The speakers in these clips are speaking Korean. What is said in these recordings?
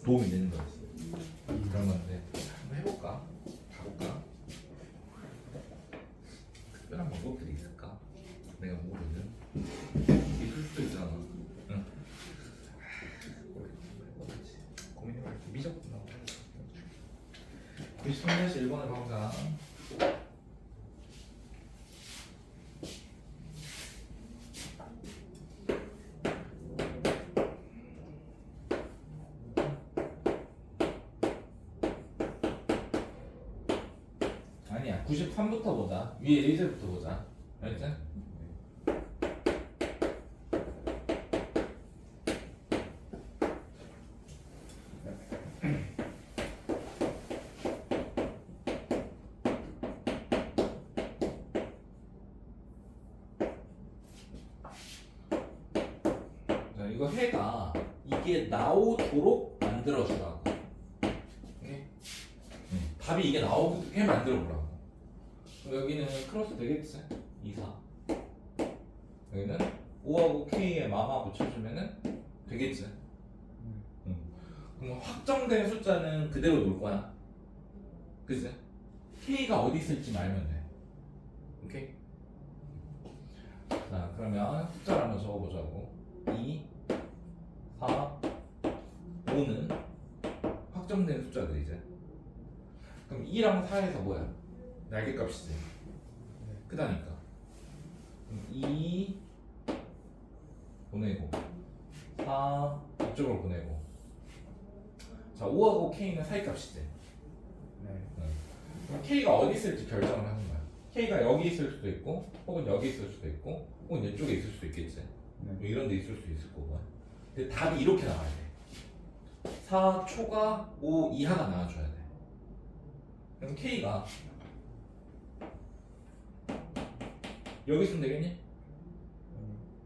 도움이 되는 거지. 그런 건데 한번 해볼까? 가볼까? 특별한 방법들이 있을까? 내가 모르는 있을 수도 있잖아. 응. 고민해봐. 미적분 나와. 93-1번을 가보자. 아니야, 93부터 보자. 위에 1절부터 보자. 알겠지? 자, 이거 해가 이게 나오도록 만들어주라고. 오케이? 답이 이게 나오게 만들어보라고. 여기는 크로스 되겠지? 2, 4. 여기는 5하고 K에 마마 붙여주면은 되겠지? 그럼 확정된 숫자는 그대로 놓을 거야. 그치? K가 어디 있을지 알면 돼. 오케이? 자, 그러면 숫자를 한번 적어보자고. 2, 4, 5는 확정된 숫자들이지. 그럼 2랑 4에서 뭐야? 날개값이지. 크다니까. 그럼 2 보내고 4 이쪽으로 보내고. 자, 5하고 K는 사이값이지. 그럼 K가 어디 있을지 결정을 하는 거야. K가 여기 있을 수도 있고, 혹은 여기 있을 수도 있고, 혹은 이쪽에 있을 수도 있겠지. 뭐 이런 데 있을 수 있을 거고. 근데 답이 이렇게 나와야 돼. 4 초과 5 이하가 나와줘야 돼. 그럼 K가 여기 있으면 되겠니?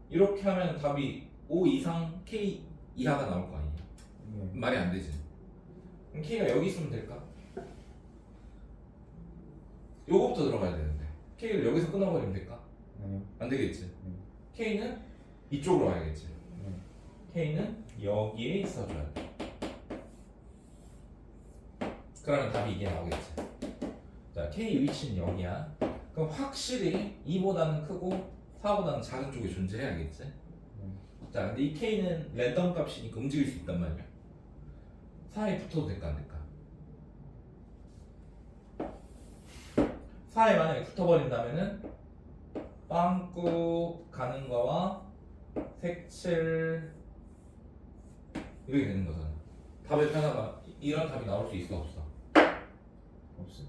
이렇게 하면 답이 5 이상 K 이하가 나올 거 아니야. 말이 안 되지. 그럼 K가 여기 있으면 될까? 요거부터 들어가야 되는데 K를 여기서 끊어버리면 될까? 안 되겠지. K는 이쪽으로 와야겠지. K는 여기에 있어줘야 돼. 그러면 답이 이게 나오겠지. 자, K 위치는 여기야. 그럼 확실히 2보다는 크고 4보다는 작은 쪽에 존재해야겠지. 자, 근데 이 K는 랜덤 값이니까 움직일 수 있단 말이야. 4에 붙어도 될까 안 될까? 4에 만약에 붙어버린다면은 빵꾸 가는 거와 색칠 이렇게 되는 거잖아. 답의 변화가 이런 답이 나올 수 있어 없어? 없어.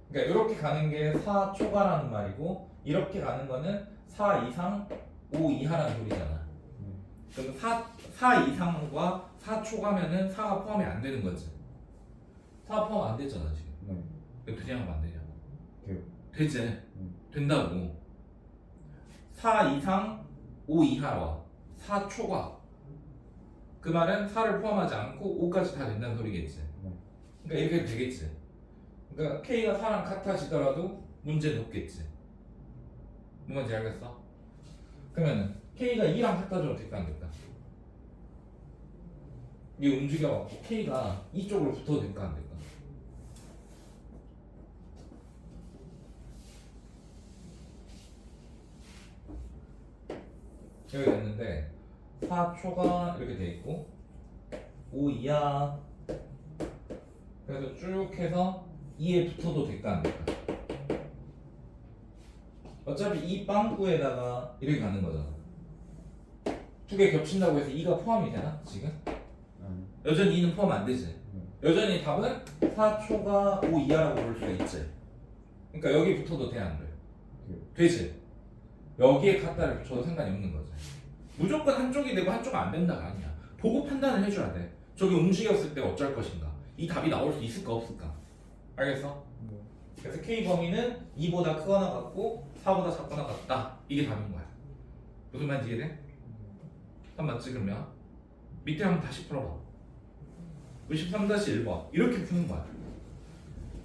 그러니까 이렇게 가는 게 4 초과라는 말이고 이렇게 가는 거는 4 이상 5 이하라는 소리잖아. 그럼 4 이상과 4 초과면은 4가 포함이 안 되는 거지. 4 포함 안 됐잖아 지금. 왜 그냥 하면 안 되냐고. 돼요. 되지. 된다고. 4 이상 5 이하와 4 초과. 그 말은 4를 포함하지 않고 5까지 다 된다는 소리겠지. 그러니까 이렇게 되겠지. 그러니까 K가 4랑 같아지더라도 문제는 없겠지. 뭔지 알겠어? 그러면은 K가 2랑 같아져도 될까 안 될까? 이게 움직여갖고 K가 이쪽으로 붙어도 될까 안 될까? 여기 됐는데 4초가 이렇게 돼 있고 5 이하 그래서 쭉 해서 2에 붙어도 될까 안 될까? 어차피 이 빵꾸에다가 이렇게 가는 거잖아. 두 개 겹친다고 해서 2가 포함이 되나 지금? 여전히 2는 포함 안 되지. 여전히 답은 4초가 5 이하라고 볼 수가 있지. 그러니까 여기 붙어도 돼 안 돼? 되지. 여기에 갖다를 붙여도 상관이 없는 거지. 무조건 한쪽이 되고 한쪽은 안 된다가 아니야. 보고 판단을 해줘야 돼. 저기 움직였을 때 어쩔 것인가. 이 답이 나올 수 있을까 없을까. 알겠어? 그래서 K 범위는 2보다 크거나 같고 4보다 작거나 같다. 이게 답인 거야. 무슨 말인지 이해돼? 한번 찍으면 밑에 한번 다시 풀어봐. 93-1번 이렇게 푸는 거야.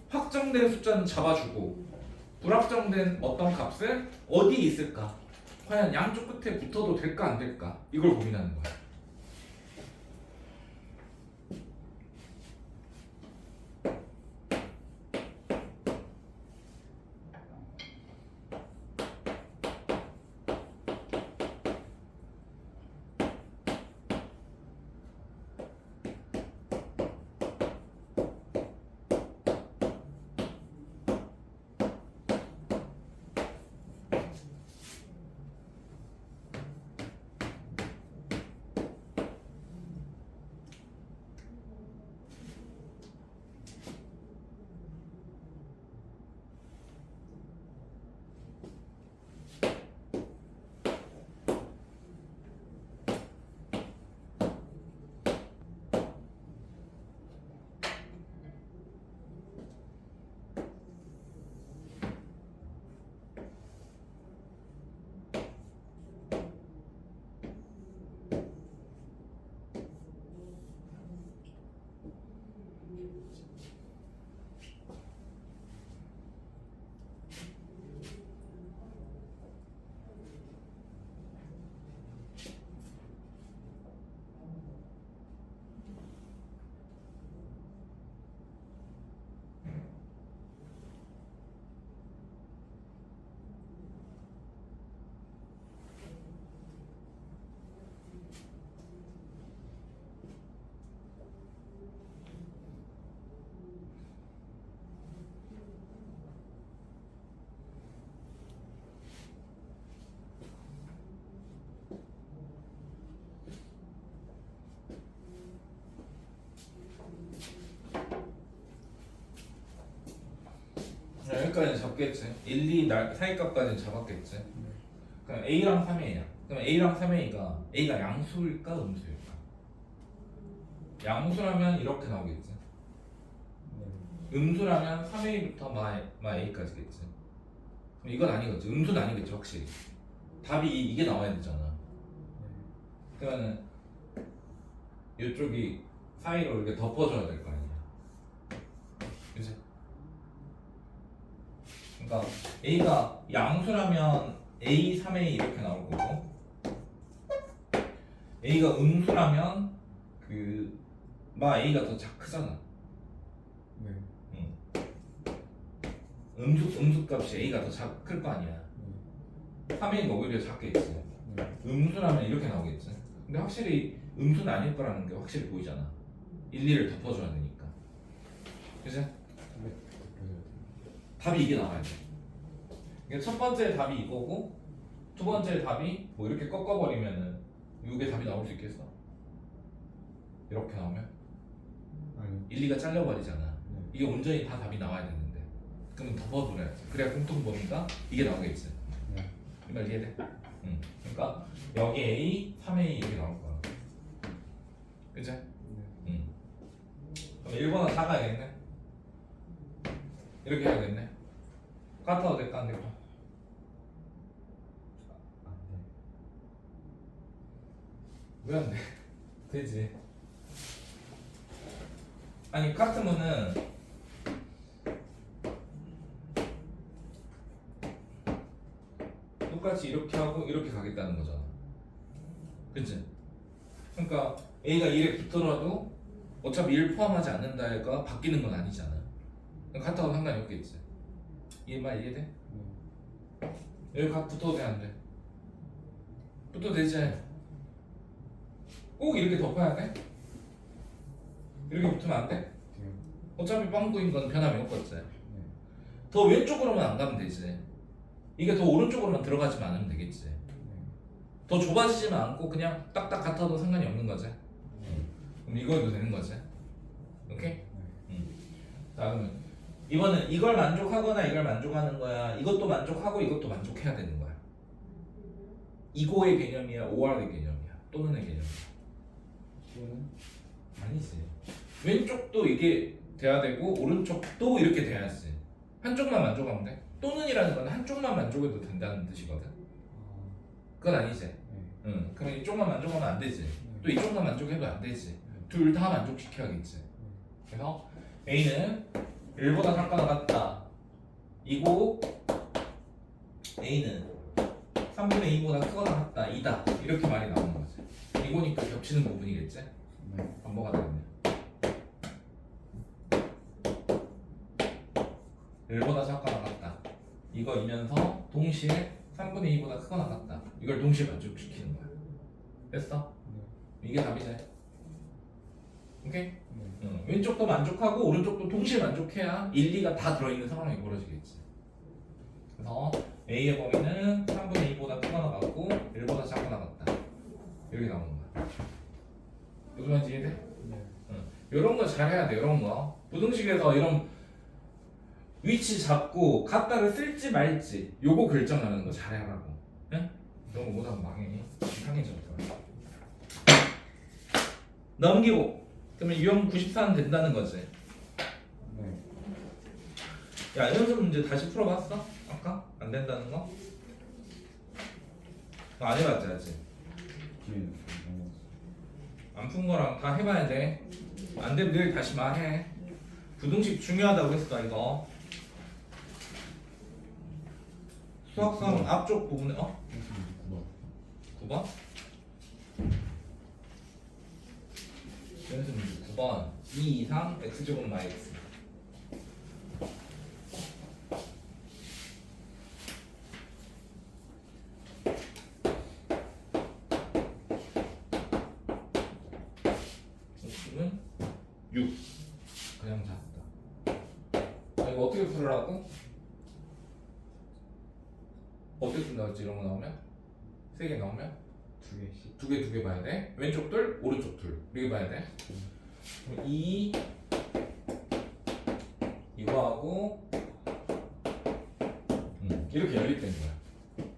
확정된 숫자는 잡아주고 불확정된 어떤 값을 어디에 있을까 과연 양쪽 끝에 붙어도 될까 안 될까? 이걸 고민하는 거야. 여기까지는 잡겠지. 1, 2 사이값까지는 잡았겠지. 그럼 A랑 3A야. 그럼 A랑 3A가 A가 양수일까 음수일까? 양수라면 이렇게 나오겠지. 음수라면 3A부터 마 A까지겠지. 그럼 이건 아니겠지. 음수는 아니겠지 확실히. 답이 이게 나와야 되잖아. 그러면은 이쪽이 사이로 이렇게 덮어줘야 될 거 아니야. 그치? 그러니까 A가 양수라면 A, 3A 이렇게 나올 거고 A가 음수라면 마 A가 더 크잖아. 네. 음수 값이 A가 더 클 거 아니야. 3A가 오히려 작겠지. 음수라면 이렇게 나오겠지. 근데 확실히 음수는 아닐 거라는 게 확실히 보이잖아. 1, 2를 덮어줘야 되니까. 그치? 답이 이게 나와야 돼. 그러니까 첫 번째 답이 이거고 두 번째 답이 뭐 이렇게 꺾어버리면은 이게 답이 나올 수 있겠어? 이렇게 나오면? 아니. 1, 2가 잘려버리잖아. 이게 온전히 다 답이 나와야 되는데 그러면 덮어버려야지. 그래야 공통 범위가 이게 나오겠지. 이 말 이해돼? 응. 그러니까 여기 A, 3A 이렇게 나올 거야. 그치? 응. 그럼 1번은 사가야겠네. 이렇게 해야겠네. 같아도 될까 안 될까? 왜 안 돼? 되지. 아니 같으면은 똑같이 이렇게 하고 이렇게 가겠다는 거잖아. 그치? 그러니까 A가 1에 붙더라도 어차피 1 포함하지 않는다가 바뀌는 건 아니잖아. 같아도 상관이 없겠지. 이 말 이해돼? 여기 각 붙어도 돼 안 돼? 붙어도 되지. 꼭 이렇게 덮어야 돼? 이렇게 붙으면 안 돼? 어차피 빵꾸인 건 변함이 없겠지. 더 왼쪽으로만 안 가면 되지. 이게 더 오른쪽으로만 들어가지만 않으면 되겠지. 더 좁아지지만 않고 그냥 딱딱 같아도 상관이 없는 거지. 그럼 이거 해도 되는 거지. 오케이? 자 그러면 이번은 이걸 만족하거나 이걸 만족하는 거야. 이것도 만족하고 이것도 만족해야 되는 거야. 이거의 개념이야, OR의 개념이야, 또는의 개념이야. 아니지. 왼쪽도 이게 돼야 되고 오른쪽도 이렇게 돼야지. 한쪽만 만족하면 돼. 또는이라는 건 한쪽만 만족해도 된다는 뜻이거든. 그건 아니지. 응. 그럼 이쪽만 만족하면 안 되지. 또 이쪽만 만족해도 안 되지. 둘 다 만족시켜야겠지. 그래서 A는 1보다 작거나 같다. 이고 A는 3분의 2보다 크거나 같다 2다 이렇게 말이 나오는 거지. 이거니까 겹치는 부분이겠지. 네. 반복하다 보면 1보다 작거나 같다 이거이면서 동시에 3분의 2보다 크거나 같다 이걸 동시에 만족시키는 거야. 됐어? 이게 답이지. 오케이? 네. 왼쪽도 만족하고 오른쪽도 동시에 만족해야 1, 2가 다 들어있는 상황이 벌어지겠지. 그래서 A의 범위는 3분의 2보다 크거나 같고 1보다 작거나 같다 이렇게 나오는 거야. 무슨 말인지 이해돼? 네. 이런 거 잘해야 돼. 이런 거 부등식에서 이런 위치 잡고 갖다를 쓸지 말지 요거 결정하는 거 잘하라고. 응? 이런 거 못하면 망해. 상해져. 넘기고 그러면 유형 94는 된다는 거지. 네. 야 연습 문제 다시 풀어봤어? 아까? 안 된다는 거? 너 안 해봤지 아직? 기회. 안 푼 거랑 다 해봐야 돼. 안 되면 늘 다시 말해. 부등식 중요하다고 했어 이거. 수학상 앞쪽 부분에 9번. 9번? 연습 문제 9번 2 이상 x제곱 마이너스 x는 6 그냥 작다. 이거 어떻게 풀으라고? 어떻게 푼다고 했지? 이런 거 나오면? 3개 나오면? 2개씩. 두 개 봐야 돼. 왼쪽 둘, 오른쪽 둘. 이렇게 봐야 돼. 그럼 이거하고 이렇게 연립된 거야.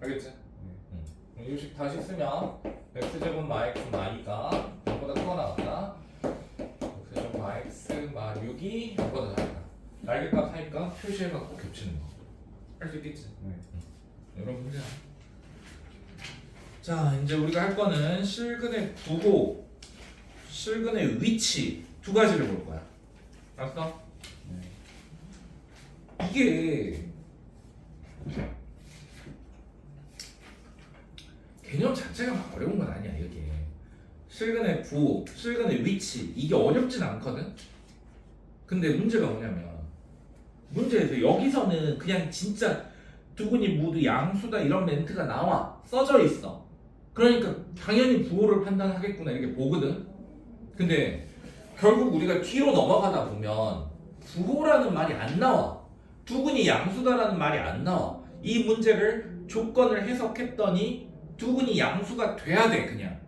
알겠지? 네. 이식 다시 쓰면 x제곱 마x 마이가 0보다 크거나 같다. x제곱 마x 마 6이 0보다 작다. 날개값 사이값 표시해갖고 겹치는 거. 할 수 있겠지? 네. 이런 문제야. 자 이제 우리가 할 거는 실근의 부호, 실근의 위치 두 가지를 볼 거야. 알았어? 네. 이게 개념 자체가 막 어려운 건 아니야. 이게 실근의 부호, 실근의 위치 이게 어렵진 않거든. 근데 문제가 뭐냐면 문제에서 여기서는 그냥 진짜 두근이 모두 양수다 이런 멘트가 나와 써져 있어. 그러니까 당연히 부호를 판단하겠구나 이렇게 보거든. 근데 결국 우리가 뒤로 넘어가다 보면 부호라는 말이 안 나와. 두근이 양수다라는 말이 안 나와. 이 문제를 조건을 해석했더니 두근이 양수가 돼야 돼 그냥.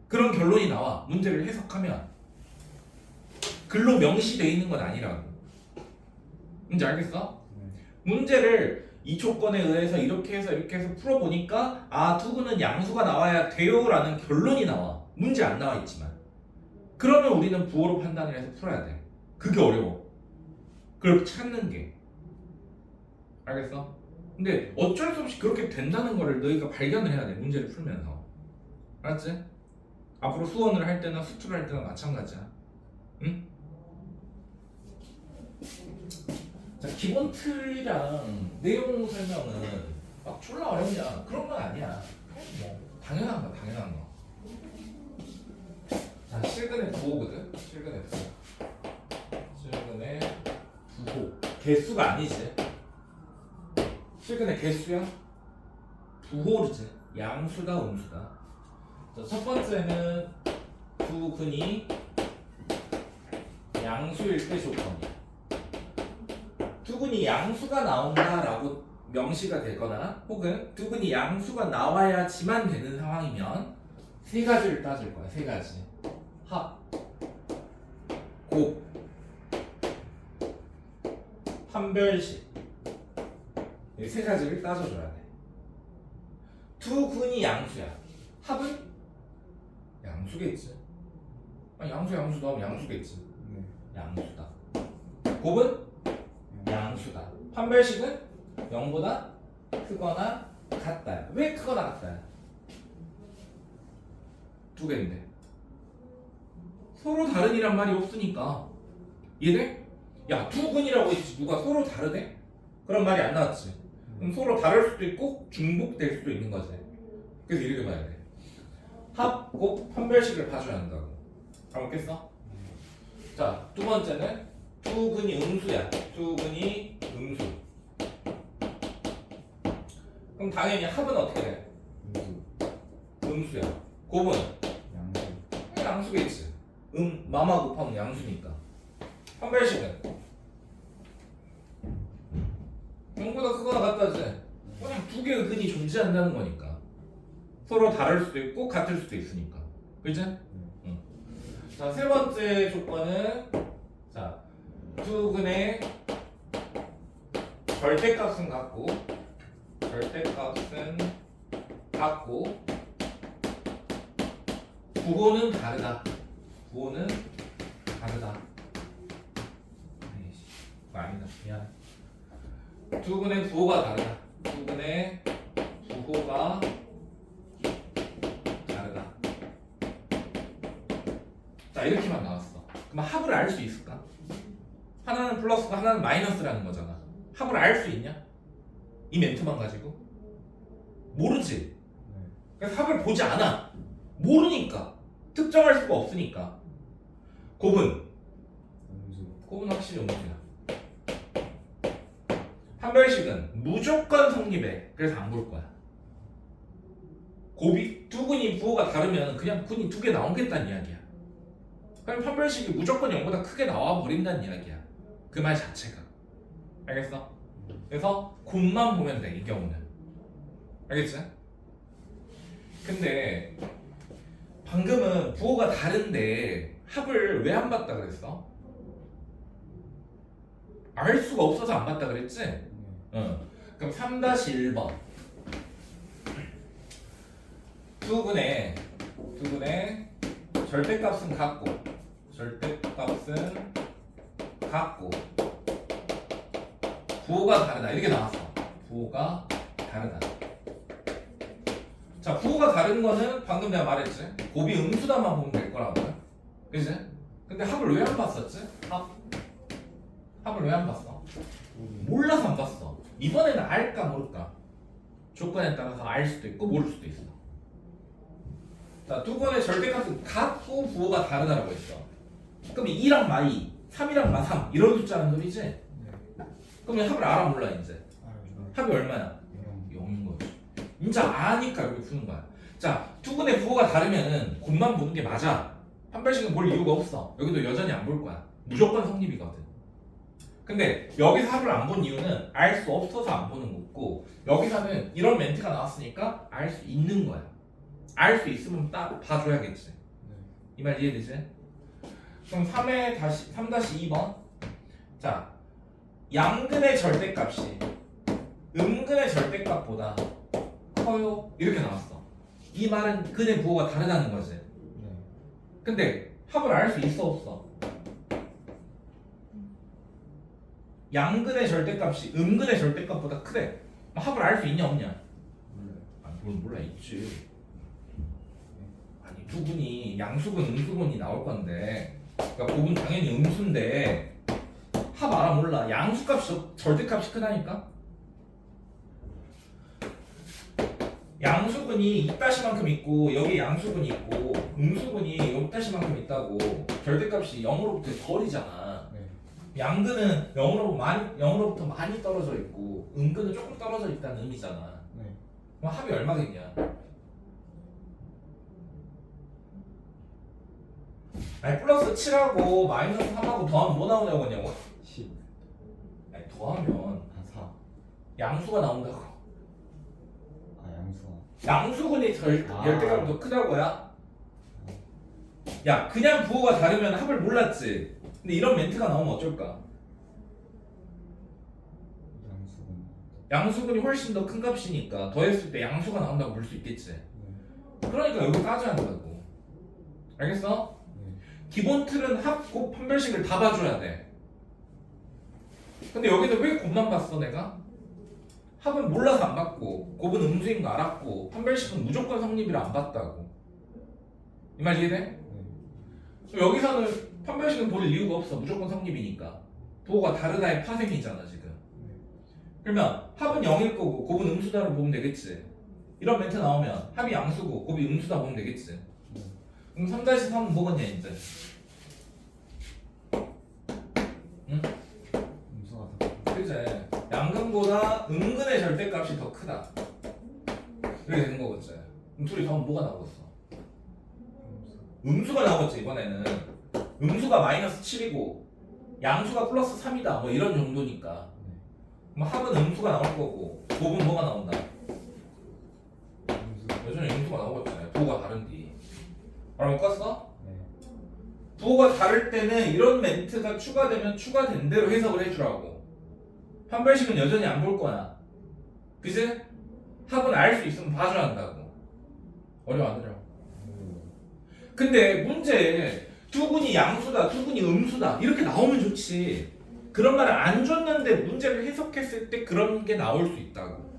그런 결론이 나와. 문제를 해석하면 글로 명시되어 있는 건 아니라고. 뭔지 알겠어? 네. 문제를 이 조건에 의해서 이렇게 해서 풀어보니까 아 두근은 양수가 나와야 돼요 라는 결론이 나와. 문제 안 나와 있지만 그러면 우리는 부호로 판단을 해서 풀어야 돼. 그게 어려워. 그걸 찾는 게. 알겠어? 근데 어쩔 수 없이 그렇게 된다는 거를 너희가 발견을 해야 돼. 문제를 풀면서. 알았지? 앞으로 수원을 할 때나 수투를 할 때나 마찬가지야. 응? 자, 기본 틀이랑 내용 설명은 막 졸라 어렵냐 그런 건 아니야. 뭐 당연한 거 당연한 거. 자, 실근의 부호거든. 실근의 부호. 실근의 부호. 개수가 아니지. 실근의 개수야. 부호르지. 양수다 음수다. 자, 첫 번째는 두 근이 양수일 때 조건이야. 두 근이 양수가 나온다라고 명시가 되거나 혹은 두 근이 양수가 나와야지만 되는 상황이면 세 가지를 따질 거야. 세 가지. 합, 곱, 판별식. 이 세 가지를 따져줘야 돼. 두 근이 양수야. 합은 양수겠지. 아, 양수 나오면 양수겠지. 네. 양수다. 곱은 양수다. 판별식은 0보다 크거나 같다. 왜 크거나 같다? 두 개인데 서로 다른이란 말이 없으니까. 이해돼? 야, 두 근이라고 했지 누가 서로 다르대? 그런 말이 안 나왔지. 그럼 서로 다를 수도 있고 중복될 수도 있는 거지. 그래서 이렇게 봐야 돼. 합, 곱, 판별식을 봐줘야 한다고. 알겠어? 자, 두 번째는 두근이 음수야. 두근이 음수. 그럼 당연히 합은 어떻게 돼? 음수. 음수야. 곱은 양수. 양수겠지. 마마 곱하면 양수니까. 판별식은 0보다 크거나 같다지. 그냥 두 개의 근이 존재한다는 거니까. 서로 다를 수도 있고 같을 수도 있으니까. 그치? 응. 자, 세 번째 조건은 자, 두 근의 절대값은 같고 부호는 다르다. 부호는 다르다. 에이씨, 아니다. 미안. 두 근의 부호가 다르다. 두 근의 부호가 다르다. 자, 이렇게만 나왔어. 그럼 합을 알 수 있을까? 하나는 플러스고 하나는 마이너스라는 거잖아. 합을 알 수 있냐? 이 멘트만 가지고? 모르지. 그래서 합을 보지 않아. 모르니까. 특정할 수가 없으니까. 곱은? 음수. 곱은 확실히 음수야. 판별식은 무조건 성립해. 그래서 안 볼 거야. 곱이 두 근이 부호가 다르면 그냥 근이 두 개 나오겠다는 이야기야. 그럼 판별식이 무조건 0보다 크게 나와 버린다는 이야기야. 그 말 자체가. 알겠어? 그래서 곱만 보면 돼, 이 경우는. 알겠지? 근데 방금은 부호가 다른데 합을 왜 안 봤다 그랬어? 알 수가 없어서 안 봤다 그랬지? 응. 그럼 3-1번 두 근의 절대값은 같고 부호가 다르다. 이렇게 나왔어. 부호가 다르다. 자, 부호가 다른 거는 방금 내가 말했지. 곱이 음수다만 보면 될 거라고요. 그지? 근데 합을 왜 안 봤었지? 합을 왜 안 봤어? 몰라서 안 봤어. 이번에는 알까 모를까? 조건에 따라서 알 수도 있고 모를 수도 있어. 자, 두 번의 절대값은 같고 부호가 다르다라고 했어. 그럼 2랑 마2, 3이랑 마3 이런 숫자는 소리지? 그럼 합을 알아 몰라 이제? 합이 얼마야? 0인 거지. 이제 아니까 이렇게 푸는 거야. 자, 두 근의 부호가 다르면은 곱만 보는 게 맞아. 판별식은 볼 이유가 없어. 여기도 여전히 안 볼 거야. 무조건 성립이거든. 근데 여기서 합을 안 본 이유는 알 수 없어서 안 보는 거고, 여기서는 이런 멘트가 나왔으니까 알 수 있는 거야. 알 수 있으면 딱 봐줘야겠지. 이 말 이해되지? 그럼 3-2번. 자, 양근의 절대값이 음근의 절대값보다 커요. 이렇게 나왔어. 이 말은 근의 부호가 다르다는 거지. 근데 합을 알 수 있어 없어? 양근의 절대값이 음근의 절대값보다 크대. 합을 알 수 있냐 없냐? 몰라 있지. 아니 두 분이 양수근 음수근이 나올 건데, 그러니까 곱은 당연히 음수인데 합 알아 몰라. 양수값이 절대값이 크다니까. 양수근이 이따시만큼 있고 여기 양수근이 있고 음수근이 여기따시만큼 있다고 절대값이 0으로부터 덜이잖아. 양근은 0으로부터 많이 떨어져 있고 음근은 조금 떨어져 있다는 의미잖아. 그럼 합이 얼마겠냐? 아니 플러스 7하고 마이너스 3하고 더하면 뭐 나오냐고 하냐고. 10. 아니 더하면 4. 양수가 나온다고. 양수가. 양수근이 절대값이 더 크다고야? 야, 그냥 부호가 다르면 합을 몰랐지. 근데 이런 멘트가 나오면 어쩔까? 양수근이 훨씬 더 큰 값이니까 더했을 때 양수가 나온다고 볼 수 있겠지. 그러니까 여기 따져야 한다고. 알겠어? 기본 틀은 합, 곱, 판별식을 다 봐줘야 돼. 근데 여기서 왜 곱만 봤어 내가? 합은 몰라서 안 봤고 곱은 음수인 거 알았고 판별식은 무조건 성립이라 안 봤다고. 이 말 이해돼? 여기서는 판별식은 볼 이유가 없어. 무조건 성립이니까. 부호가 다르다의 파생이잖아 지금. 그러면 합은 0일 거고 곱은 음수다로 보면 되겠지. 이런 멘트 나오면 합이 양수고 곱이 음수다 보면 되겠지. 그럼 3-3은 뭐겠냐 이제? 응? 음수가 더 그치? 양근보다 음근의 절대값이 더 크다. 이렇게 되는 거겠지. 그럼 둘이 더하면 뭐가 나오겠어? 음수가 나오겠지 이번에는. 음수가 마이너스 7이고 양수가 플러스 3이다 뭐 이런 정도니까. 그럼 합은 음수가 나올 거고 곱은 뭐가 나온다? 음수. 여전히 음수가 나오겠잖아요. 부호가 다른디. 바로 껐어? 네. 부호가 다를 때는 이런 멘트가 추가되면 추가된 대로 해석을 해주라고. 판별식은 여전히 안 볼 거야. 그지? 합은 알 수 있으면 봐줘야 한다고. 어려워 안 어려워? 근데 문제에 두근이 양수다, 두근이 음수다 이렇게 나오면 좋지. 그런 말을 안 줬는데 문제를 해석했을 때 그런 게 나올 수 있다고.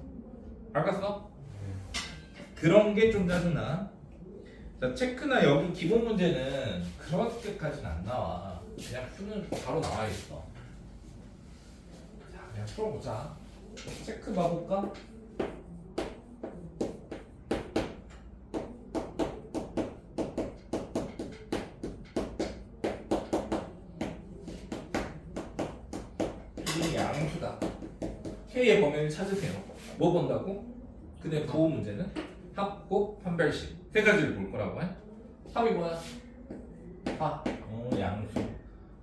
알겠어? 그런 게 좀 짜증나. 자, 체크나 여기 기본 문제는 그렇게까지는 안 나와. 그냥 푸는 바로 나와 있어. 자, 그냥 풀어보자. 체크 봐볼까? 이 양수다. K의 범위를 찾으세요. 뭐 본다고? 근데 부호 문제는 합, 곱, 판별식 세 가지를 볼 거라고 해. 합이 뭐야? 양수.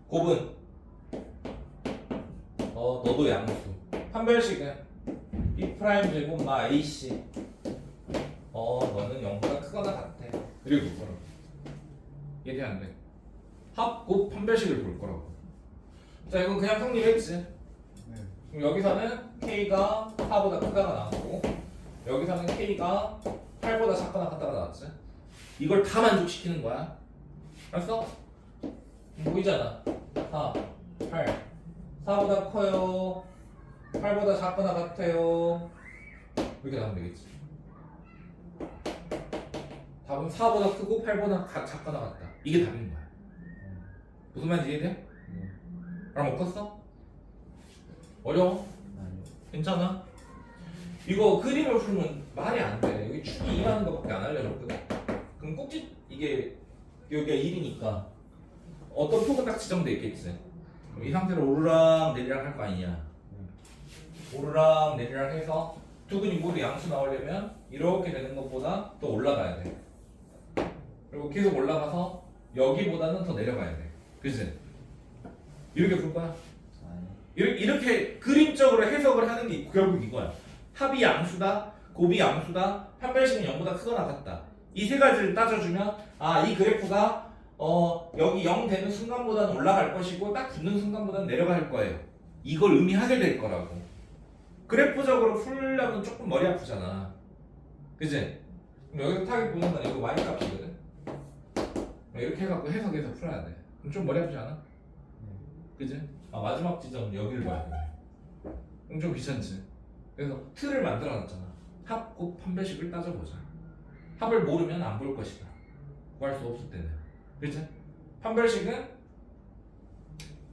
곱은 너도 양수. 판별식은 B 프라임 제곱 마 AC. 너는 0보다 크거나 같아. 이렇게 볼 거라고. 이해돼 안 돼? 합, 곱, 판별식을 볼 거라고. 자, 이건 그냥 성립했지. 네. 그럼 여기서는 K가 4보다 크다가 나왔고 여기서는 K가 8보다 작거나 같다가 나왔지. 이걸 다 만족시키는 거야. 알았어? 보이잖아. 4, 8 4보다 커요 8보다 작거나 같아요. 이렇게 나오면 되겠지. 답은 4보다 크고 8보다 작거나 같다. 이게 답인 거야. 무슨 말인지 이해돼? 네. 말 못 컸어? 어려워? 아니요. 괜찮아? 이거 그림을 풀면 말이 안 돼. 여기 축이 일하는 것밖에 안 알려줬거든. 그럼 꼭지 이게 여기가 1이니까 어떤 표가 딱 지정돼 있겠지. 그럼 이 상태로 오르락 내리락 할 거 아니냐. 오르락 내리락 해서 두 근이 모두 양수 나오려면 이렇게 되는 것보다 더 올라가야 돼. 그리고 계속 올라가서 여기보다는 더 내려가야 돼. 그치? 이렇게 풀 거야. 아니요. 이렇게 그림적으로 해석을 하는 게 결국 이거야. 합이 양수다, 곱이 양수다, 판별식은 0보다 크거나 같다. 이 세 가지를 따져주면 이 그래프가 여기 0 되는 순간보다는 올라갈 것이고 딱 붙는 순간보다는 내려갈 거예요. 이걸 의미하게 될 거라고. 그래프적으로 풀려면 조금 머리 아프잖아. 그치? 그럼 여기서 타겟 보는 건 이거 y 값이거든. 이렇게 해갖고 해석해서 풀어야 돼. 그럼 좀 머리 아프지 않아? 그치? 마지막 지점은 여기를 봐야 돼. 그럼 좀 귀찮지? 그래서 틀을 만들어 놨잖아. 합, 곱, 판별식을 따져보자. 합을 모르면 안 볼 것이다. 구할 수 없을 때는. 그치? 판별식은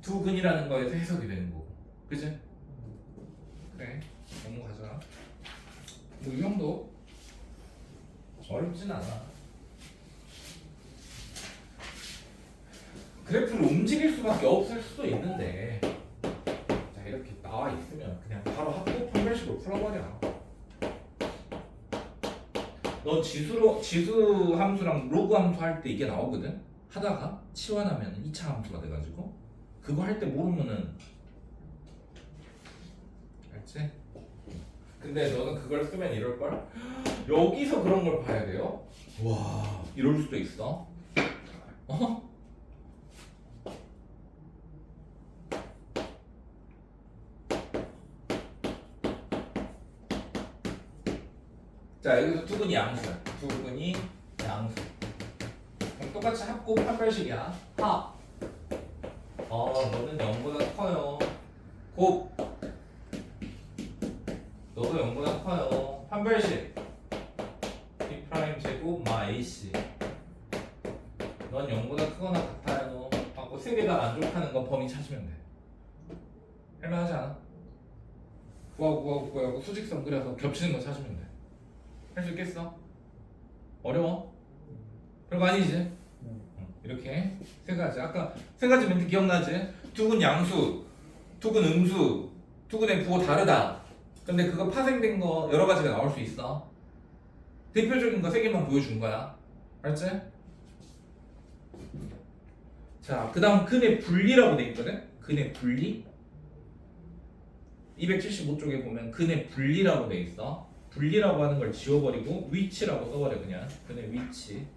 두 근이라는 거에서 해석이 되는 거고. 그치? 그래. 넘어가자. 뭐 이 정도 어렵진 않아. 그래프를 움직일 수밖에 없을 수도 있는데 자 이렇게 나와 있으면 그냥 바로 합곱 판별식으로 풀어버려. 너 지수 함수랑 로그 함수 할 때 이게 나오거든. 하다가 치환하면 2차 함수가 돼가지고 그거 할 때 모르면은 알지? 근데 너는 그걸 쓰면 이럴걸? 여기서 그런 걸 봐야 돼요? 와 이럴 수도 있어. 자 여기서 두근이 양수야. 두근이 양수. 그럼 똑같이 합곱 판별식이야. 합. 너는 0보다 커요. 곱. 너도 0보다 커요. 판별식. B 프라임 제곱 마 AC. 넌 0보다 크거나 같아요. 세 개 다 만족하는 건 범위 찾으면 돼. 할만하지 않아? 구하고 수직선 그려서 겹치는 거 찾으면 돼. 할 수 있겠어? 어려워? 별거 아니지? 이렇게 세 가지. 아까 세 가지 멘트 기억나지? 투근 양수, 투근 음수, 투근의 부호 다르다. 근데 그거 파생된 거 여러 가지가 나올 수 있어. 대표적인 거 세 개만 보여준 거야. 알지? 자, 그 다음 근의 분리라고 돼 있거든? 근의 분리? 275쪽에 보면 근의 분리라고 돼 있어. 분리라고 하는 걸 지워버리고 위치라고 써버려 그냥. 근의 위치.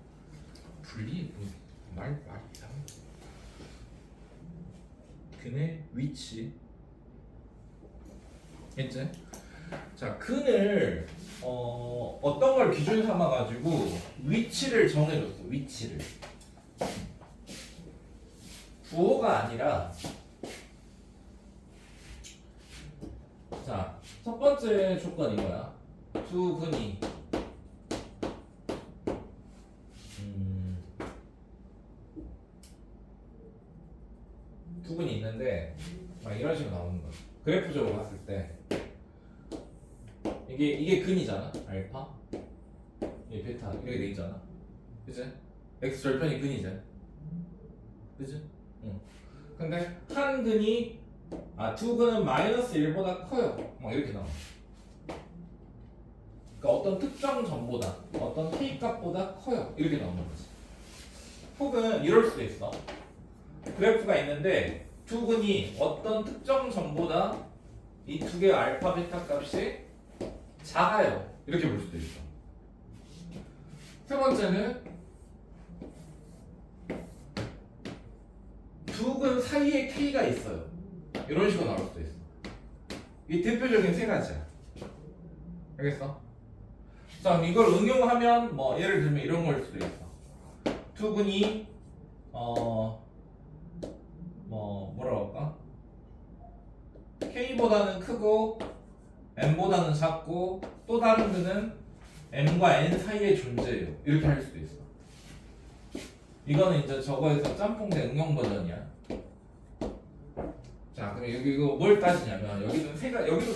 분리? 말 이상. 근의 위치. 했지? 자, 근을 어떤 걸 기준 삼아 가지고 위치를 정해줬어. 위치를. 부호가 아니라. 자, 첫 번째 조건이 뭐야? 두 근이 두 근이 있는데 막 이런 식으로 나오는 거야. 그래프적으로 봤을 때 이게 근이잖아. 알파, 이게 베타 이렇게 돼 있잖아. 그치? x 절편이 근이잖아. 그치? 응. 근데 한 근이 두 근은 마이너스 1보다 커요. 막 이렇게 나와. 그러니까 어떤 특정 점보다 어떤 k 값보다 커요. 이렇게 나오는 거지. 혹은 이럴 수도 있어. 그래프가 있는데 두 근이 어떤 특정 점보다 이 두 개의 알파, 베타 값이 작아요. 이렇게 볼 수도 있어. 세 번째는 두 근 사이에 k가 있어요. 이런 식으로 나올 수도 있어. 이 대표적인 세 가지야. 알겠어? 자, 이걸 응용하면 뭐 예를 들면 이런 걸 수도 있어. 두 근이 뭐라고 할까? K보다는 크고 M보다는 작고 또 다른 근은 M과 N 사이에 존재해요. 이렇게 할 수도 있어. 이거는 이제 저거에서 짬뽕된 응용 버전이야. 자, 그럼 여기 이거 뭘 따지냐면 여기도 세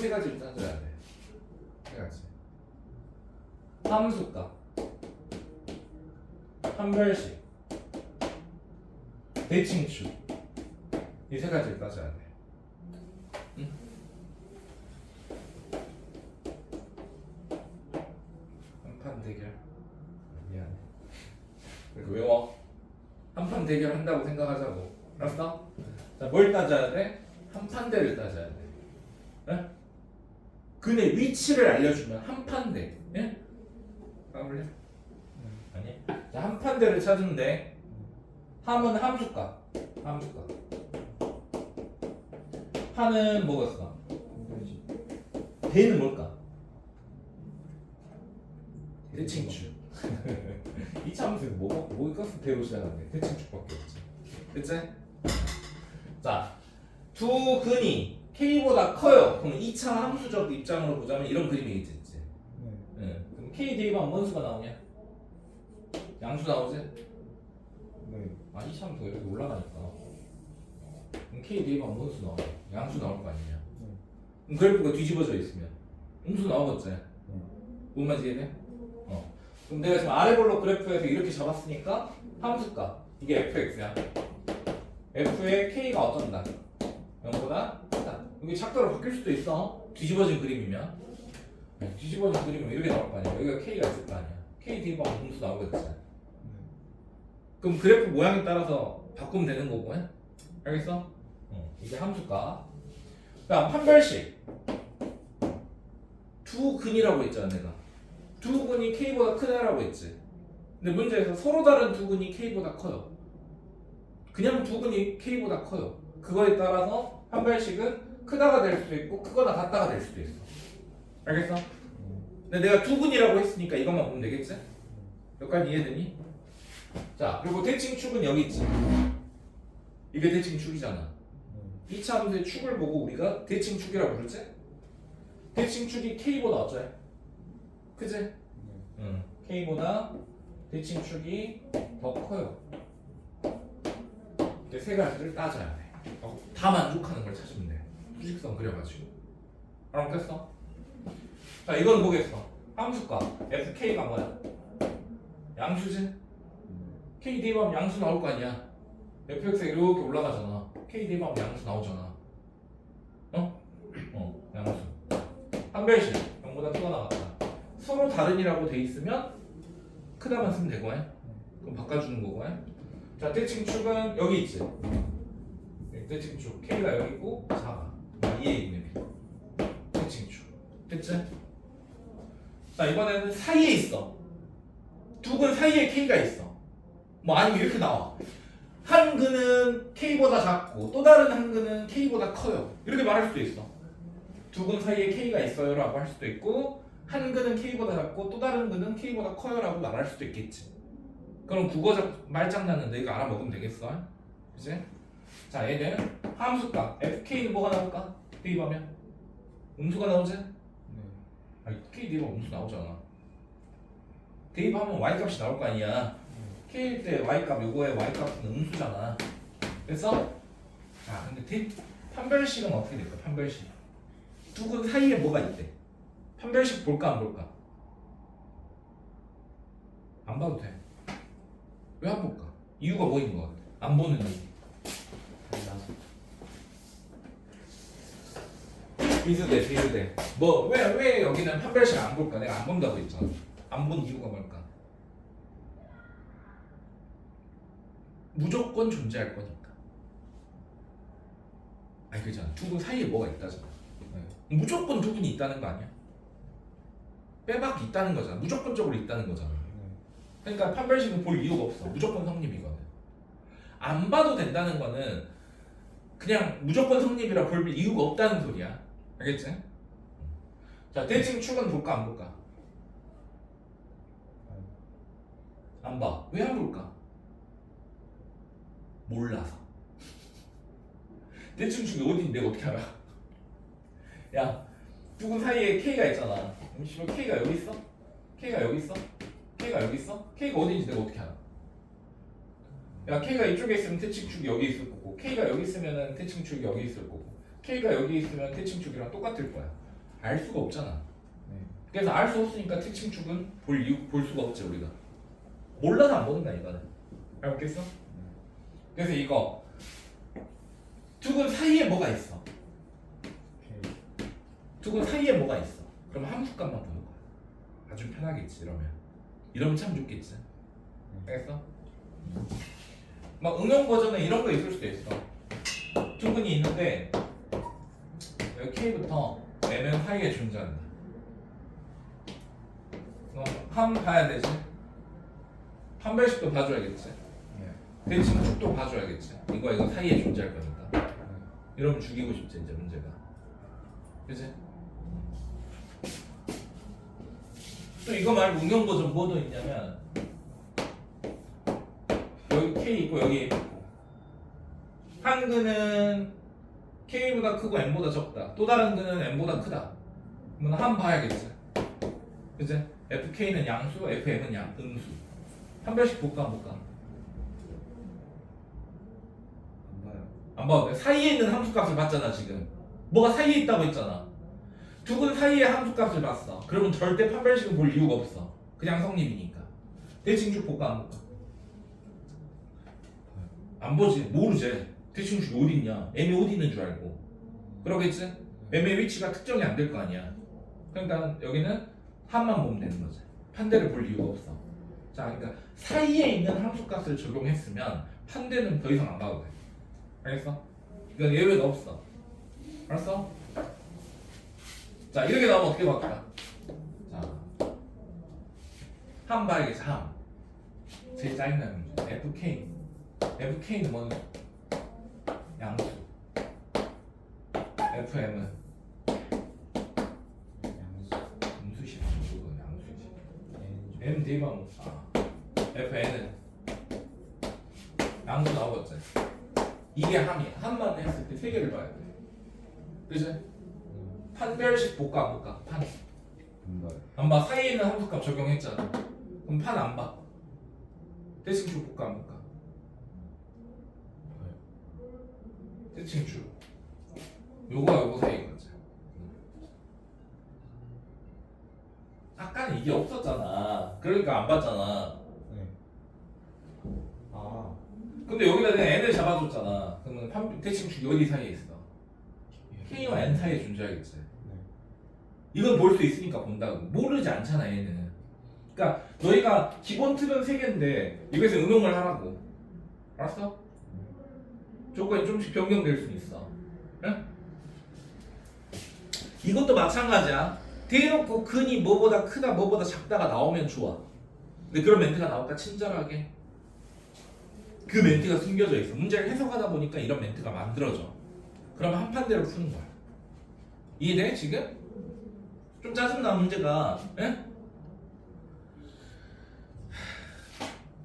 가지를 따져야 돼. 세 가지. 함수값, 한별식, 대칭축 이 세 가지를 따져야 돼. 응? 한판 대결. 미안해. 이렇게 외워. 한판 대결 한다고 생각하자고. 알았어? 자, 뭘 따져야 돼? 한판대를 따져야 돼. 네? 근의 위치를 알려주면 한판대. 예? 까볼래? 아니. 자, 한판대를 찾는데 함은 함수값. 함수값. 파는 뭐겠어? 대는 뭘까? 대칭축. 이 참수 뭐가 대로 시작하는데 대칭축밖에 없지. 그치? 자, 두 근이 K보다 커요. 그럼 2차 함수적 입장으로 보자면 이런 그림이 있지. 네. 그럼 K 대입하면 뭔 수가 나오냐? 양수 나오지? 네. 2차 함수가 여기 올라가니까. 그럼 K 대입하면 뭔 수 나와? 양수 나올 거 아니냐? 그럼 그래프가 뒤집어져 있으면 음수 나오겠지? 뭔 말인지 이해돼? 그럼 내가 지금 아래 볼록 그래프에서 이렇게 잡았으니까 함수값 이게 fx야. f의 k가 어쩐다? 0보다 크다. 여기 작도로 바뀔 수도 있어. 뒤집어진 그림이면. 뒤집어진 그림이면 이렇게 나올 거 아니야. 여기가 k가 있을 거 아니야. k 뒤집어면 음수 나오겠지. 그럼 그래프 모양에 따라서 바꾸면 되는 거고. 알겠어? 이게 함수값. 그다음 판별식. 두 근이라고 했잖아 내가. 두 근이 K보다 크다라고 했지. 근데 문제에서 서로 다른 두 근이 K보다 커요. 그냥 두 근이 K보다 커요. 그거에 따라서 판별식은 크다가 될 수도 있고 크거나 같다가 될 수도 있어. 알겠어? 근데 내가 두 근이라고 했으니까 이것만 보면 되겠지? 여기까지 이해되니? 자, 그리고 대칭축은 여기 있지. 이게 대칭축이잖아. 2차 함수의 축을 보고 우리가 대칭축이라고 부르지? 대칭축이 K보다 어쩌해? 그치? K보다 대칭축이 더 커요. 이렇게 세 가지를 따져야 돼. 다 만족하는 걸 찾으면 돼. 수직선 그려가지고. 알았겠어? 자 이거는 뭐겠어? 함수값 fk가 뭐야? 양수지? k 대입하면 양수 나올 거 아니야. fx가 이렇게 올라가잖아. k 대입하면 양수 나오잖아. 양수 한 별씩 0보다 크거나 같다. 서로 다른이라고 돼 있으면 크다만 쓰면 되고 그럼 바꿔주는 거고 자 대칭축은 여기 있지. 대칭축 k가 여기 있고 4가 이에 있는 대칭축 됐지? 자 이번에는 사이에 있어. 두 근 사이에 k가 있어. 뭐 아니면 이렇게 나와. 한 근은 k보다 작고 또 다른 한 근은 k보다 커요. 이렇게 말할 수도 있어. 두 근 사이에 k가 있어요 라고 할 수도 있고 한 근은 k보다 작고 또 다른 근은 k보다 커요 라고 말할 수도 있겠지. 그럼 국어적 말장난은 이거 알아먹으면 되겠어. 그치? 자 얘는 함수값 fk는 뭐가 나올까? 대입하면 음수가 나오지? 아니 k 대입하면 음수 나오잖아. 대입하면 y값이 나올 거 아니야. k일 때 y값 요거의 y값은 음수잖아. 그래서 자 근데 판별식은 어떻게 될까? 판별식 두 근 사이에 뭐가 있대? 판별식 볼까 안 볼까? 안 봐도 돼. 왜 안 볼까? 이유가 뭐 있는 거 같아? 안 보는 이유. 비슷해. 뭐 왜 여기는 판별식 안 볼까? 내가 안 본다고 했잖아. 안 본 이유가 뭘까? 무조건 존재할 거니까. 아니 그잖아. 두 분 사이에 뭐가 있다잖아. 무조건 두 분이 있다는 거 아니야? 빼박 있다는 거잖아. 무조건적으로 있다는 거잖아. 그러니까 판별식은 볼 이유가 없어. 무조건 성립이거든. 안 봐도 된다는 거는 그냥 무조건 성립이라 볼 이유가 없다는 소리야. 알겠지? 자 대칭축은 볼까 안 볼까? 안 봐. 왜 안 볼까? 몰라서. 대칭축이 어딘지 내가 어떻게 알아? 야, 두 근 사이에 k가 있잖아. 잠시만 k가 여기 있어? k가 여기 있어? k가 여기 있어? k가 어딘지 내가 어떻게 알아? 야, k가 이쪽에 있으면 대칭축이 여기 있을 거고 k가 여기 있으면 대칭축이 여기 있을 거고 k가 여기 있으면 대칭축이랑 똑같을 거야. 알 수가 없잖아. 그래서 알 수 없으니까 대칭축은 볼 수가 없지 우리가. 몰라서 안 보는다 이거는. 알겠어? 그래서 이거 두 근 사이에 뭐가 있어? 두 근 사이에 뭐가 있어? 그럼 함수값만 보는 거야. 아주 편하겠지 이러면 참 좋겠지. 알겠어? 막 응용 버전에 이런 거 있을 수도 있어. 두 근이 있는데 여기 K부터 M은 사이에 존재한다. 함 봐야 되지. 판별식도 봐줘야겠지. 대칭축도 봐줘야겠지. 이거 사이에 존재할 거니까. 이러면 죽이고 싶지 이제 문제가. 그치? 또 이거 말고 응용 버전 뭐도 있냐면 여기 K 있고 여기 M 있고 한 근은 K보다 크고 M보다 적다. 또 다른 근은 M보다 크다. 그러면 함 봐야겠지. 그치? FK는 양수, FM은 음수. 판별식 볼까 안 볼까? 안 봐도 돼. 사이에 있는 함수값을 봤잖아 지금. 뭐가 사이에 있다고 했잖아. 두 근 사이에 함수값을 봤어. 그러면 절대 판별식은 볼 이유가 없어. 그냥 성립이니까. 대칭축 볼까 안 볼까? 안 보지. 모르지. 대칭축이 어디 있냐. M이 어디 있는 줄 알고. 그러겠지? M의 위치가 특정이 안 될 거 아니야. 그러니까 여기는 함만 보면 되는 거지. 판대를 볼 이유가 없어. 자, 그러니까 사이에 있는 함수값을 적용했으면 판대는 더 이상 안 봐도 돼. 알겠어? 이건 예외가 없어. 알았어? 자 이렇게 나오면 어떻게 바꿀까? 자, 함 봐야겠지. 함 제일 짜증나는 문제. FK는 뭐는? 양수. FM은 음수식. 양수식. M 대입하면 FN은 양수 나오겠지. 이게 함이야. 함만 했을 때 세 개를 봐야 돼. 그치? 판별식 볼까 안 볼까? 판. 안 봐. 사이에 있는 함수값 적용했잖아. 그럼 판 안 봐. 대칭축 볼까 안 볼까? 대칭축. 요거 사이인 거지. 이게 없었잖아. 그러니까 안 봤잖아. 네. 아. 근데 여기다 내가 n을 잡아줬잖아. 그러면 대칭축이 어디 사이에 있어? k와 n 사이에 존재하겠지. 네. 이건 볼 수 있으니까 본다고. 모르지 않잖아 얘는. 그러니까 너희가 기본 틀은 3개인데 이것에 응용을 하라고. 알았어? 조건이 좀씩 변경될 수 있어. 응? 이것도 마찬가지야. 대놓고 근이 뭐보다 크다 뭐보다 작다가 나오면 좋아. 근데 그런 멘트가 나올까? 친절하게. 그 멘트가 숨겨져 있어. 문제를 해석하다 보니까 이런 멘트가 만들어져. 그러면 한판대로 푸는 거야. 이해돼 지금? 좀 짜증나 문제가. 에?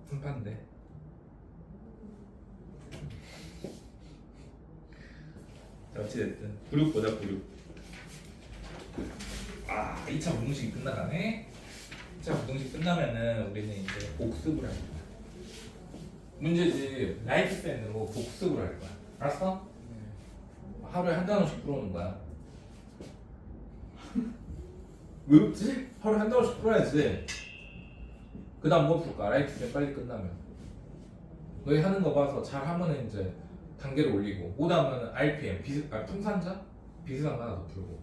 한판대. 자, 어찌됐든 부륙 보자 부륙. 아 2차 부등식이 끝나가네. 2차 부등식 끝나면은 우리는 이제 복습을 할 거야. 문제집 라이프센으로 복습을 할 거야. 알았어? 하루에 한 단어씩 풀어오는 거야. 왜 웃지? 하루에 한 단어씩 풀어야지. 그 다음 뭐 풀까? 라이프센 빨리 끝나면 너희 하는 거 봐서 잘 하면은 이제 단계를 올리고 그 다음은 RPM 풍산자? 비슷한 거 하나 더 풀고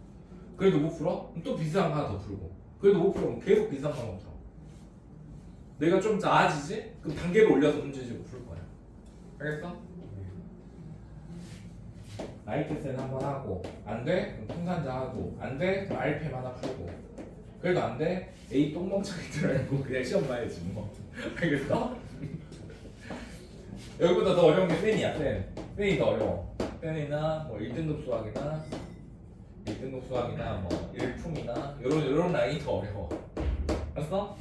그래도 못 풀어? 그럼 또 비슷한 거 하나 더 풀고 그래도 못 풀어? 그럼 계속 비슷한 거 하나 풀어. 내가 좀 나아지지? 그럼 단계를 올려서 문제집을 풀 거야. 알겠어? 라이트센 한번 하고 안 돼? 그럼 풍산자 하고 안 돼? 그럼 RPM 하나 풀고 그래도 안 돼? A 똥멍청이 들어있고 그냥 시험 봐야지 뭐. 알겠어? 여기보다 더 어려운 게 펜이야. 펜이 더 어려워. 펜이나 뭐 1등급 수학이나 1등급 수학이나 뭐 일품이나 이런 라인이 더 어려워. 알았어?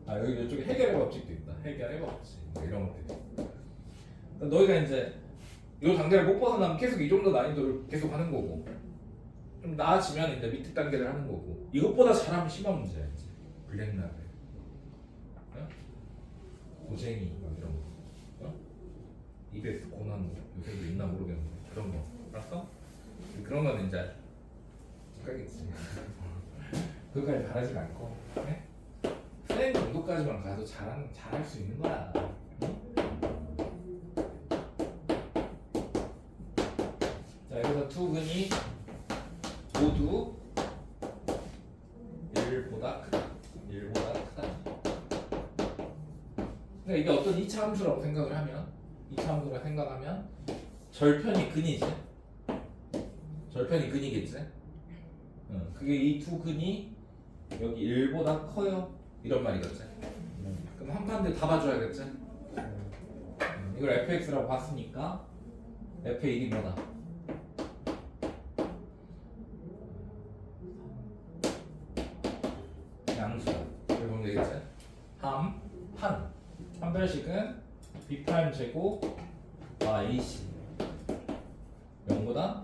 아 여기 이쪽에 해결의 법칙도 있다. 해결의 법칙 뭐 이런 것들. 그러니까 너희가 이제 이 단계를 못 벗어나면 계속 이 정도 난이도를 계속 하는 거고 좀 나아지면 이제 밑에 단계를 하는 거고 이것보다 잘하면 심한 문제야 이제 블랙라벨, 어? 고쟁이 막 이런 거, 어? EBS 고난도 요새도 있나 모르겠는데 그런 거 알았어? 그런 거는 이제 가겠지. 그거까지 바라지 말고 네? 쌤 정도까지만 가도 잘할 수 있는 거야. 응? 자 여기서 투근이 모두 1보다 크다. 1보다 크다. 그러니까 이게 어떤 2차 함수라고 생각을 하면 2차 함수라고 생각하면 절편이 근이지. 절편이 근이겠지. 그게 이 두 근이 여기 1보다 커요. 이런 말이겠지. 그럼 한 판대 다 봐줘야겠지. 이걸 fx라고 봤으니까 f의 일이 뭐다? 양수야. 이렇게 보면 되겠지? 한 별식은 b' 제곱 ac 0보다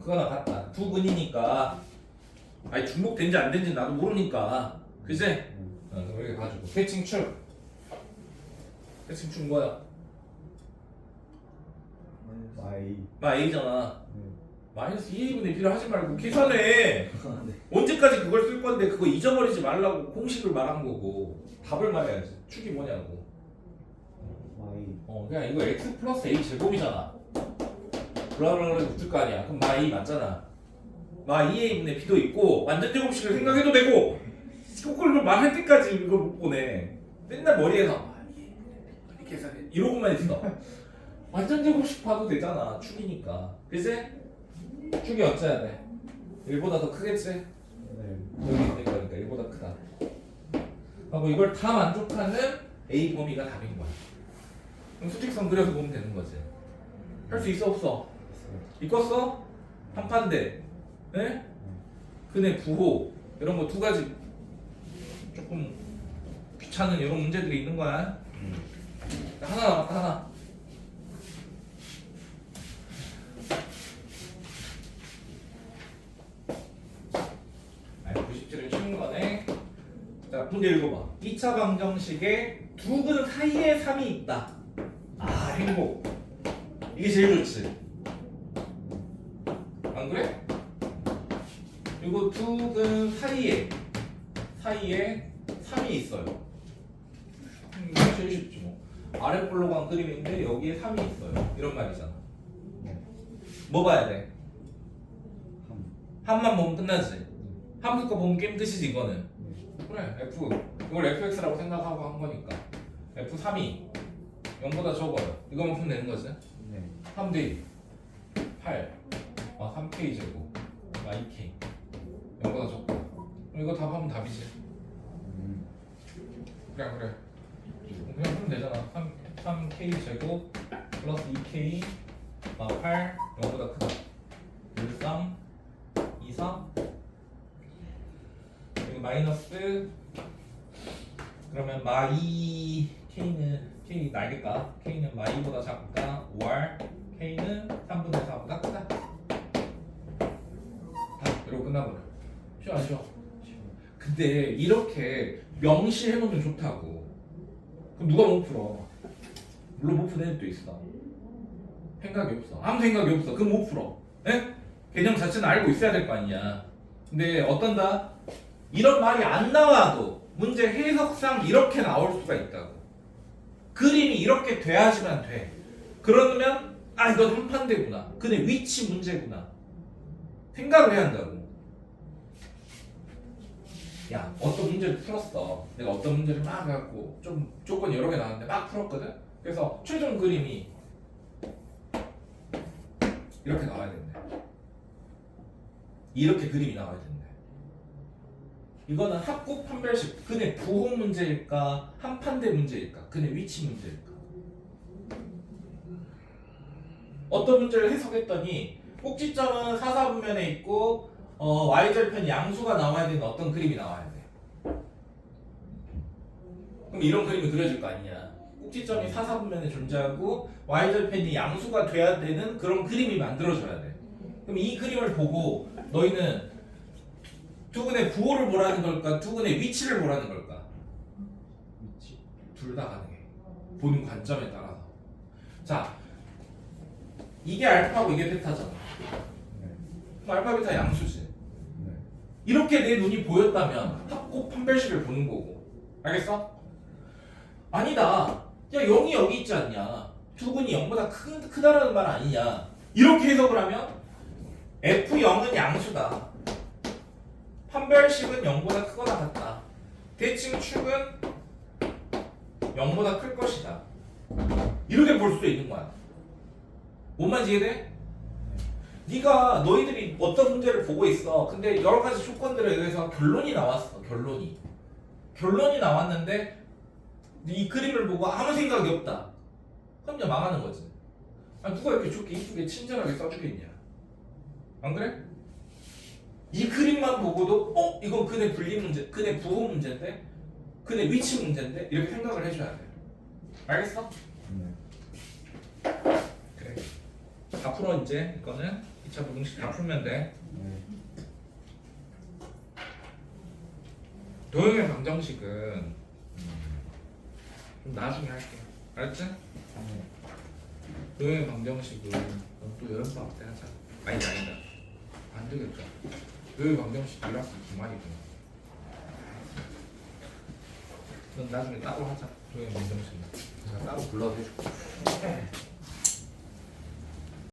그거나 같다. 두 근이니까 아니 중복된지 안 된지 나도 모르니까 그지? 그럼 이렇게 가지고 대칭축 뭐야? A잖아. 마이너스 2a분의 b를 하지 말고 계산해. 언제까지 그걸 쓸 건데 그거 잊어버리지 말라고 공식을 말한 거고 답을 말해야지. 축이 뭐냐고. 그냥 이거 x 플러스 a 제곱이잖아. 블라블라블라 붙을 거 아니야. 그럼 마 2 맞잖아. 마 2a분의 b도 있고 완전 제곱식을 생각해도 되고 그걸 말할 때까지 이걸 못 보내. 맨날 머리에서 빨리 계산해 이러고만 있어. 완전 제곱식 봐도 되잖아. 축이니까. 그치? 축이 어째야 돼? 1보다 더 크겠지? 여기 있는 거니까 1보다 크다. 하고 이걸 다 만족하는 A 범위가 답인 거야. 그럼 수직선 그려서 보면 되는 거지. 할 수 있어 없어? 이뻤어? 한 판대. 네? 근의 부호 이런 거 두 가지 조금 귀찮은 이런 문제들이 있는 거야. 하나 남았다 하나. 아니 90점은 쉬운 거네. 자 문제 읽어봐. 2차 방정식에 두 근 사이에 3이 있다. 아 행복. 이게 제일 좋지. 안 그래? 축은 사이에 3이 있어요. 이게 제일 쉽지 뭐. 아래 볼록한 그림인데 여기에 3이 있어요. 이런 말이잖아. 네. 뭐 봐야 돼? 함. 함만 보면 끝나지. 함수 거 보면 게임 끝이지 이거는. 네. 그래 F 이걸 fx라고 생각하고 한 거니까 F3이 0보다 적어요. 이거만 풀면 되는 거지. 네. 3대 8 3k 제곱 2k 0보다 적고 그럼 이거 답하면 답이지. 그래 그냥 하면 되잖아. 3k 제곱 플러스 2k 8 0보다 크다 13 24 그리고 마이너스 그러면 마이 k 날개값 k는 마이보다 작다 5r k는 3분의 4보다 크다. 다 이러고 끝나버려. 쉬워 안 쉬워? 근데 이렇게 명시해놓으면 좋다고. 그럼 누가 못 풀어? 물론 못 푸는 애도 있어. 생각이 없어. 아무 생각이 없어. 그럼 못 풀어. 예? 개념 자체는 알고 있어야 될 거 아니야. 근데 어떤다? 이런 말이 안 나와도 문제 해석상 이렇게 나올 수가 있다고. 그림이 이렇게 돼야지만 돼. 그러면 이건 한판대구나. 근데 위치 문제구나. 생각을 해야 한다고. 야, 어떤 문제를 풀었어. 내가 어떤 문제를 막 해갖고 좀 조건이 여러 개 나왔는데 막 풀었거든. 그래서 최종 그림이 이렇게 나와야 된대. 이렇게 그림이 나와야 된대. 이거는 합국 판별식. 근의 부호 문제일까? 한판대 문제일까? 근의 위치 문제일까? 어떤 문제를 해석했더니 꼭지점은 사사분면에 있고 y절편 양수가 나와야 되는 어떤 그림이 나와야 돼. 그럼 이런 그림이 그려질 거 아니냐. 꼭지점이 사사분면에 존재하고 y절편이 양수가 돼야 되는 그런 그림이 만들어져야 돼. 그럼 이 그림을 보고 너희는 두근의 부호를 보라는 걸까? 두근의 위치를 보라는 걸까? 위치. 둘 다 가능해. 보는 관점에 따라서. 자, 이게 알파고 이게 베타잖아. 네. 그럼 알파 베타 양수지. 네. 이렇게 내 눈이 보였다면 합곡 판별식을 보는 거고. 알겠어? 아니다. 야 0이 여기 있지 않냐. 두근이 0보다 크다라는 말 아니냐. 이렇게 해석을 하면 F0은 양수다. 판별식은 0보다 크거나 같다. 대칭 축은 0보다 클 것이다. 이렇게 볼 수도 있는 거야. 뭔 말인지 이해돼? 네가 너희들이 어떤 문제를 보고 있어. 근데 여러 가지 조건들에 의해서 결론이 나왔어. 결론이 나왔는데 이 그림을 보고 아무 생각이 없다. 그럼 이제 망하는 거지. 누가 이렇게 좋게 이쁘게 친절하게 써주겠냐. 안 그래? 이 그림만 보고도 이건 근의 분리 문제, 근의 부호 문제인데, 근의 위치 문제인데 이렇게 생각을 해줘야 돼. 알겠어? 네. 그래. 다 풀어 이제 이거는 2차 부등식 다 풀면 돼. 네. 도형의 방정식은 좀 나중에 할게. 알았지? 네. 도형의 방정식은 또 여름방학 때 하자. 아니다. 안 되겠다. 도형의 방정식 1학기 기말이구나. 넌 나중에 따로 하자. 도형의 방정식. 내가 따로 불러서 해줄게.